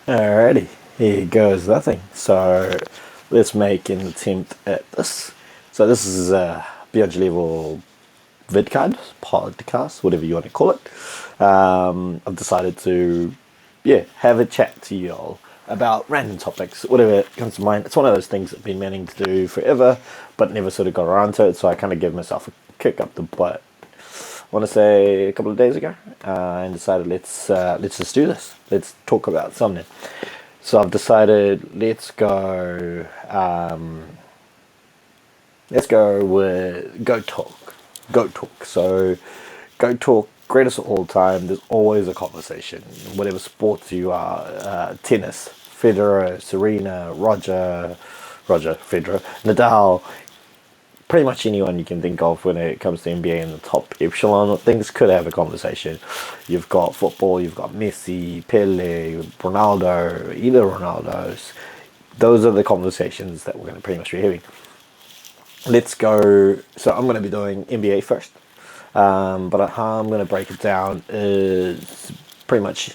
Alrighty, here goes nothing. So let's make an attempt at this. So this is a Beyond Your Level vidcard, podcast, whatever you want to call it. I've decided to, have a chat to y'all about random topics, whatever comes to mind. It's one of those things I've been meaning to do forever, but never sort of got around to it. So I kind of gave myself a kick up the butt. I want to say a couple of days ago, and decided let's just do this. Let's talk about something. So I've decided let's go with Goat Talk. Goat Talk. So Goat Talk, greatest of all time. There's always a conversation. Whatever sports you are, tennis, Federer, Serena, Roger Federer, Nadal. Pretty much anyone you can think of when it comes to NBA in the top echelon of things could have a conversation. You've got football, you've got Messi, Pele, Ronaldo, either Ronaldos. Those are the conversations that we're going to pretty much be having. Let's go. So I'm going to be doing NBA first, but how I'm going to break it down is pretty much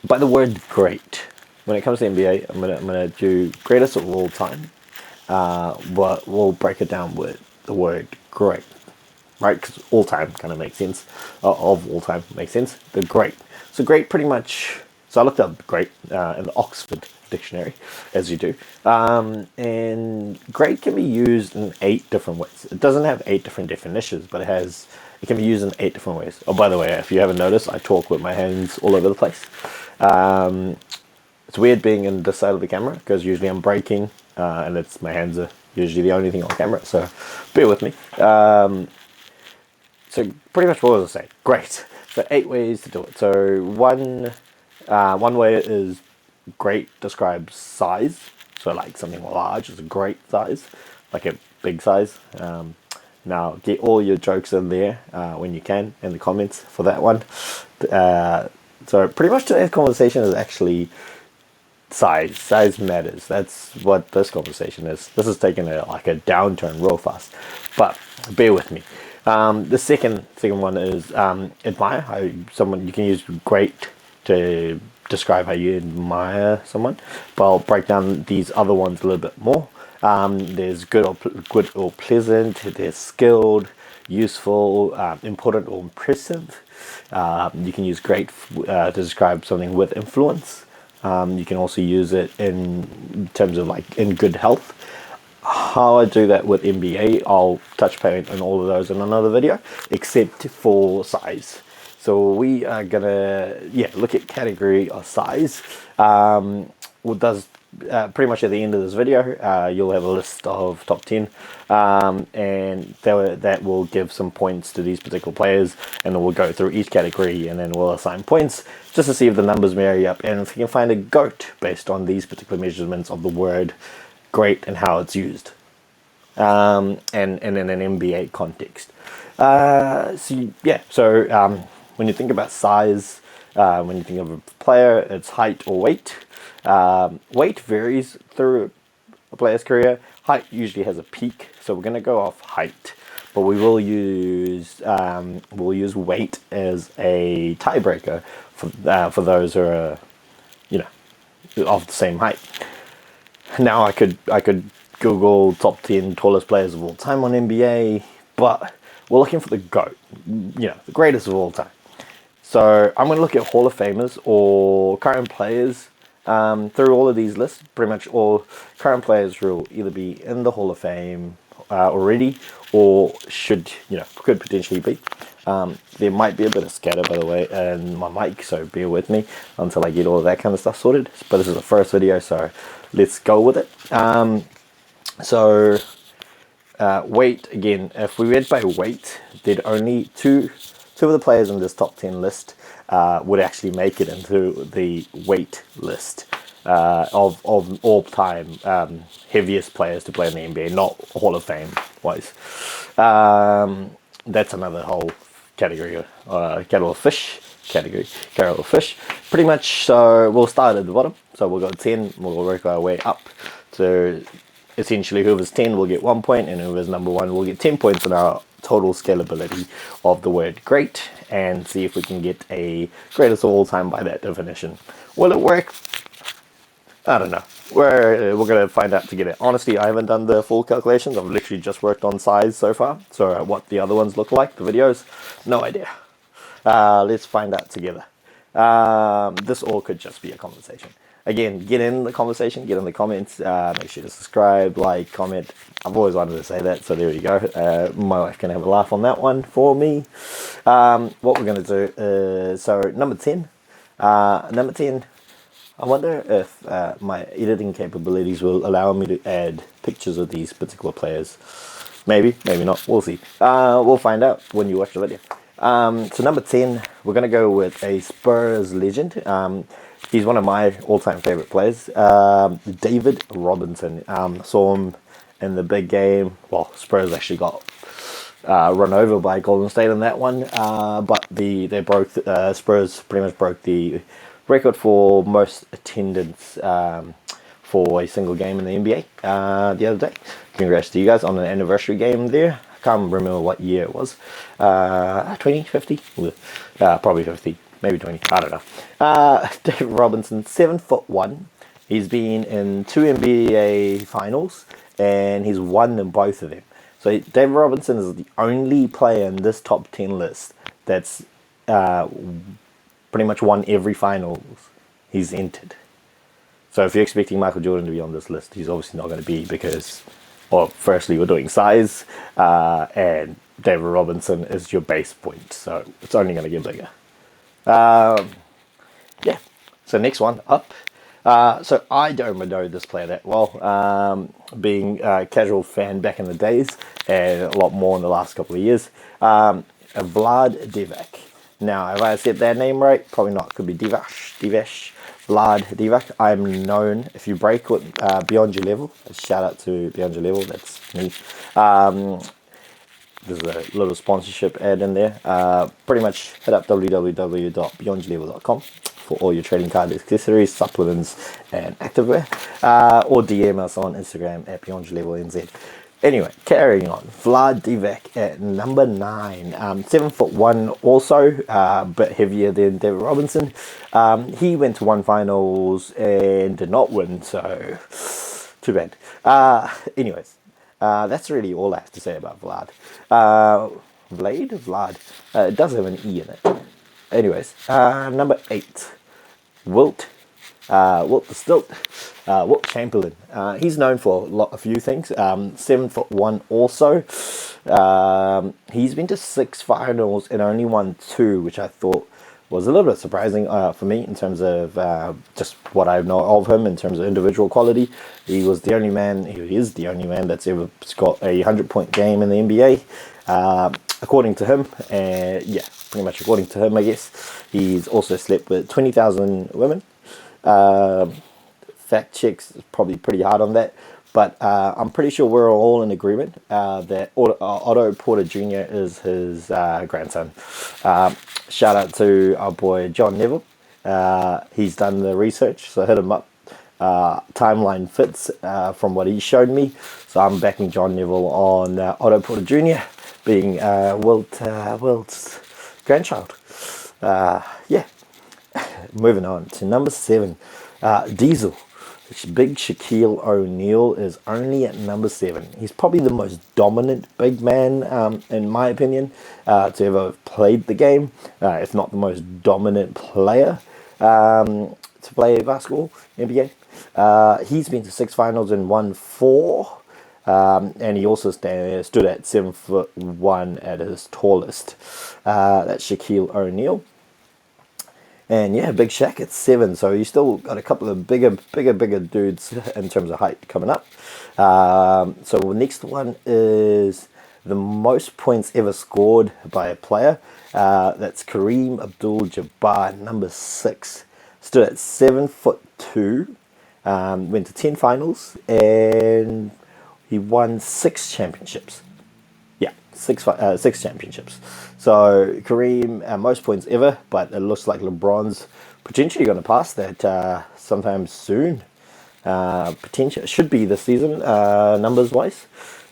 by the word great. When it comes to NBA, I'm gonna do greatest of all time. But we'll break it down with the word great, right? Because all time kind of makes sense. Of all time makes sense. The great. So great pretty much. So I looked up great in the Oxford Dictionary, as you do. And great can be used in 8 different ways. It doesn't have 8 different definitions, but it can be used in 8 different ways. Oh, by the way, if you haven't noticed, I talk with my hands all over the place. It's weird being in this side of the camera because usually I'm breaking and my hands are usually the only thing on camera, so bear with me. So pretty much what was I saying? Great. So 8 ways to do it. So one way is great describes size. So like something large is a great size, like a big size. Now get all your jokes in there when you can in the comments for that one. So pretty much today's conversation is actually size matters. That's what this conversation is. This is taking a downturn real fast, but bear with me. The second one is admire. How someone, you can use great to describe how you admire someone, but I'll break down these other ones a little bit more. There's good or pleasant. There's skilled, useful, important or impressive. You can use great to describe something with influence. You can also use it in terms of in good health. How I do that with NBA, I'll touch point on all of those in another video, except for size. So we are gonna look at category of size. What does pretty much at the end of this video, you'll have a list of top 10, and that will give some points to these particular players, and then we'll go through each category and then we'll assign points just to see if the numbers marry up and if you can find a GOAT based on these particular measurements of the word great and how it's used, and in an NBA context. So when you think about size, when you think of a player, it's height or weight. Weight varies through a player's career. Height usually has a peak, so we're going to go off height, but we will use weight as a tiebreaker for those who are of the same height. Now I could Google top 10 tallest players of all time on NBA, but we're looking for the GOAT, the greatest of all time. So I'm going to look at Hall of Famers or current players through all of these lists. Pretty much all current players will either be in the Hall of Fame already, or could potentially be. There might be a bit of scatter, by the way, in my mic, so bear with me until I get all of that kind of stuff sorted. But this is the first video, so let's go with it. Weight, again, if we went by weight, there'd only two of the players in this top 10 list would actually make it into the weight list of all time heaviest players to play in the NBA, not Hall of Fame wise. That's another whole category, kettle of fish. Pretty much, so we'll start at the bottom. So we'll go 10, we'll work our way up. So essentially whoever's 10 will get 1 point, and whoever's number 1 will get 10 points on our total scalability of the word great, and see if we can get a greatest of all time by that definition. Will it work? I don't know. We're gonna find out together. Honestly, I haven't done the full calculations. I've literally just worked on size so far. So what the other ones look like, the videos, no idea. Let's find out together. This all could just be a conversation. Again, get in the conversation, get in the comments. Make sure to subscribe, like, comment. I've always wanted to say that, so there you go. My wife can have a laugh on that one for me. What we're going to do is, so number 10. Number 10, I wonder if my editing capabilities will allow me to add pictures of these particular players. Maybe, maybe not. We'll see. We'll find out when you watch the video. So number 10, we're going to go with a Spurs legend. He's one of my all-time favorite players, David Robinson. Saw him in the big game. Well, Spurs actually got run over by Golden State in that one, but they broke Spurs pretty much broke the record for most attendance for a single game in the NBA the other day. Congrats to you guys on an anniversary game there. I can't remember what year it was. 20, 50? Probably 50, maybe 20. I don't know. David Robinson, 7'1". He's been in 2 NBA finals and he's won in both of them. So David Robinson is the only player in this top 10 list that's pretty much won every finals he's entered. So if you're expecting Michael Jordan to be on this list, he's obviously not going to be because, well, firstly, we're doing size, and David Robinson is your base point, so it's only going to get bigger. Yeah, so next one up. So I don't know this player that well, being a casual fan back in the days, and a lot more in the last couple of years. Vlad Divac. Now, have I said that name right? Probably not. Could be Divash. Vlad Divac. I'm known, if you break with Beyond Your Level, a shout out to Beyond Your Level, that's me. There's a little sponsorship ad in there. Pretty much hit up www.beyondyourlevel.com for all your trading card accessories, supplements, and activewear. Or DM us on Instagram at BeyondYourLevelNZ. Anyway, carrying on. Vlad Divac at number 9. 7'1" also, but heavier than David Robinson. He went to one finals and did not win, so too bad. Anyways, that's really all I have to say about Vlad. Vlad. It does have an E in it. Anyways, number 8. Wilt the Stilt, Wilt Chamberlain. He's known for a few things. 7'1" also. He's been to 6 finals and only won 2, which I thought was a little bit surprising for me in terms of just what I know of him in terms of individual quality. He is the only man that's ever got a 100-point game in the NBA, according to him. Yeah, pretty much according to him, I guess. He's also slept with 20,000 women. Fact checks is probably pretty hard on that, but I'm pretty sure we're all in agreement that Otto Porter Jr. is his grandson. Shout out to our boy John Neville. He's done the research, so hit him up. Timeline fits from what he showed me, so I'm backing John Neville on Otto Porter Jr. being Wilt's grandchild. Yeah. Moving on to number 7, Diesel. Big Shaquille O'Neal is only at number 7. He's probably the most dominant big man, in my opinion, to ever played the game, if not the most dominant player to play basketball, NBA. He's been to 6 finals and won 4. And he also stood at 7'1" at his tallest. That's Shaquille O'Neal. And yeah, Big Shaq at 7, so you still got a couple of bigger dudes in terms of height coming up. So the next one is the most points ever scored by a player. That's Kareem Abdul-Jabbar, number 6. Stood at 7'2", went to 10 finals, and he won 6 championships. Yeah, six championships. So Kareem, most points ever, but it looks like LeBron's potentially going to pass that sometime soon. Potential should be this season, numbers wise,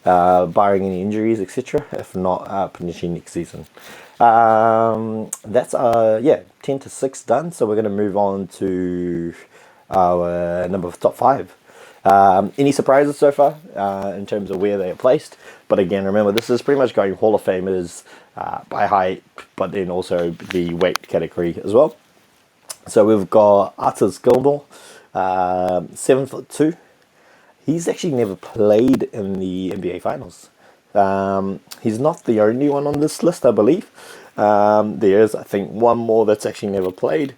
barring any injuries, etc. If not, potentially next season. That's 10 to 6 done. So we're going to move on to our number top 5. Any surprises so far in terms of where they are placed? But again, remember, this is pretty much going Hall of Famers by height, but then also the weight category as well. So we've got Artis Gilmore, 7'2". He's actually never played in the NBA Finals. He's not the only one on this list, I believe. There is, I think, one more that's actually never played.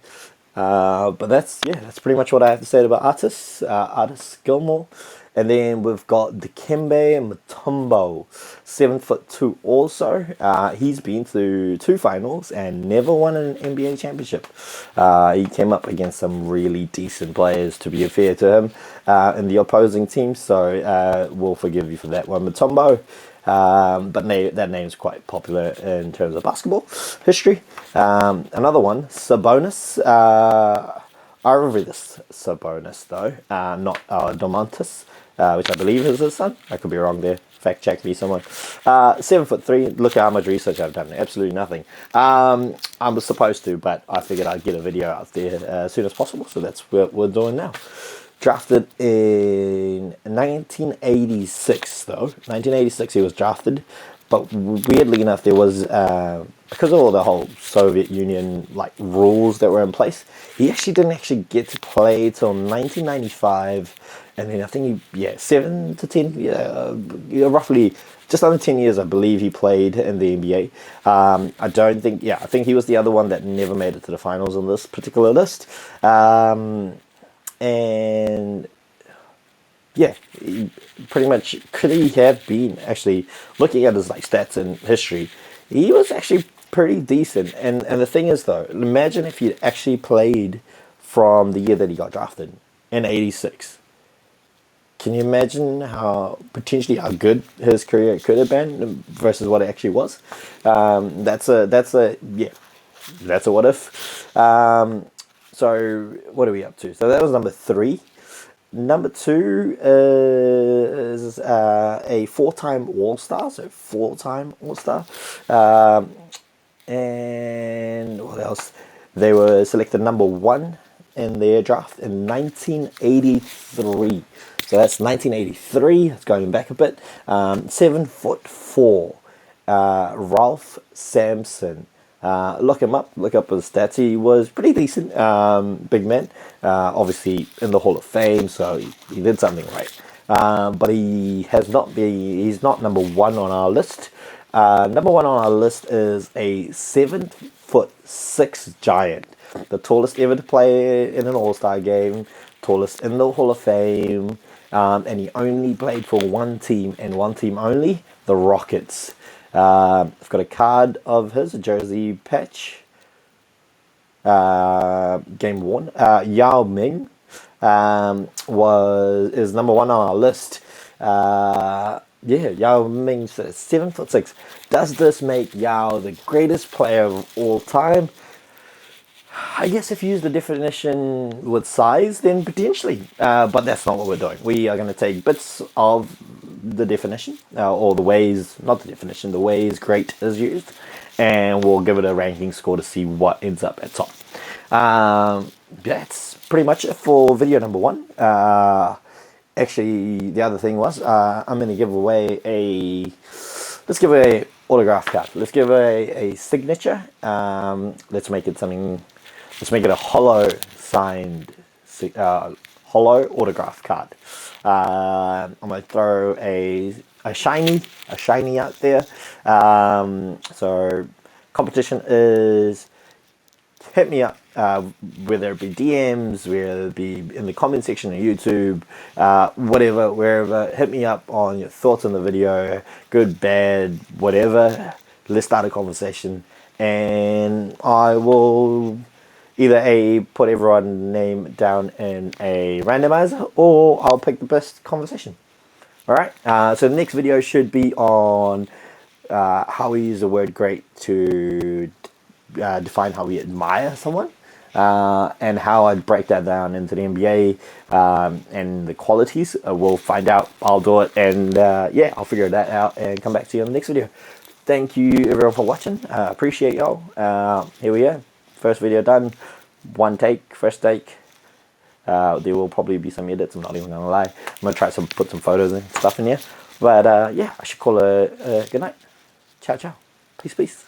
But that's pretty much what I have to say about Artis Gilmore. And then we've got Dikembe Mutombo, 7'2" also. He's been through 2 finals and never won an NBA championship. He came up against some really decent players, to be fair to him, in the opposing team. So we'll forgive you for that one, Mutombo. But that name's quite popular in terms of basketball history. Another one, Sabonis. Arvydas Sabonis, though, not Domantas, which I believe is his son. I could be wrong there. Fact check me, someone. 7'3". Look how much research I've done. Absolutely nothing. I was supposed to, but I figured I'd get a video out there as soon as possible. So that's what we're doing now. Drafted in 1986, though. 1986 he was drafted. But weirdly enough, there was, because of all the whole Soviet Union rules that were in place, he actually didn't actually get to play till 1995. And then I think 7 to 10, roughly just under 10 years, I believe he played in the NBA. I think he was the other one that never made it to the finals on this particular list. And yeah, pretty much could he have been, actually looking at his stats and history, he was actually pretty decent. And the thing is, though, imagine if he'd actually played from the year that he got drafted in 86. Can you imagine how good his career could have been versus what it actually was? That's a what if. So what are we up to? So that was number 3. Number 2 is a 4-time All-Star. So 4-time All-Star. And what else? They were selected number 1 in their draft in 1983. So that's 1983. It's going back a bit. 7'4". Ralph Sampson. Look him up. Look up his stats. He was pretty decent. Big man. Obviously in the Hall of Fame, so he did something right. But he's not number 1 on our list. Number 1 on our list is a 7'6" giant. The tallest ever to play in an All-Star game. Tallest in the Hall of Fame. And he only played for one team and one team only, the Rockets. I've got a card of his, a jersey patch. Game worn. Yao Ming is number 1 on our list. Yao Ming's 7'6". Does this make Yao the greatest player of all time? I guess if you use the definition with size, then potentially. But that's not what we're doing. We are going to take bits of the definition, or the ways, not the definition, the ways great is used, and we'll give it a ranking score to see what ends up at top. That's pretty much it for video number 1. Actually, the other thing was, I'm going to give away let's give a autograph card. Let's give a signature. Let's make it a hollow signed, hollow autograph card. I'm going to throw a shiny out there. So competition is, hit me up, whether it be DMs, whether it be in the comment section of YouTube, whatever, wherever. Hit me up on your thoughts on the video, good, bad, whatever. Let's start a conversation, and I will either put everyone's name down in a randomizer, or I'll pick the best conversation. Alright, so the next video should be on how we use the word great to define how we admire someone, and how I'd break that down into the NBA and the qualities. We'll find out. I'll do it, and I'll figure that out and come back to you in the next video. Thank you everyone for watching. Appreciate y'all. Here we are. First video done. First take. There will probably be some edits, I'm not even gonna lie. I'm gonna try to put some photos and stuff in here. But yeah, I should call a good night. Ciao, ciao. Peace, peace.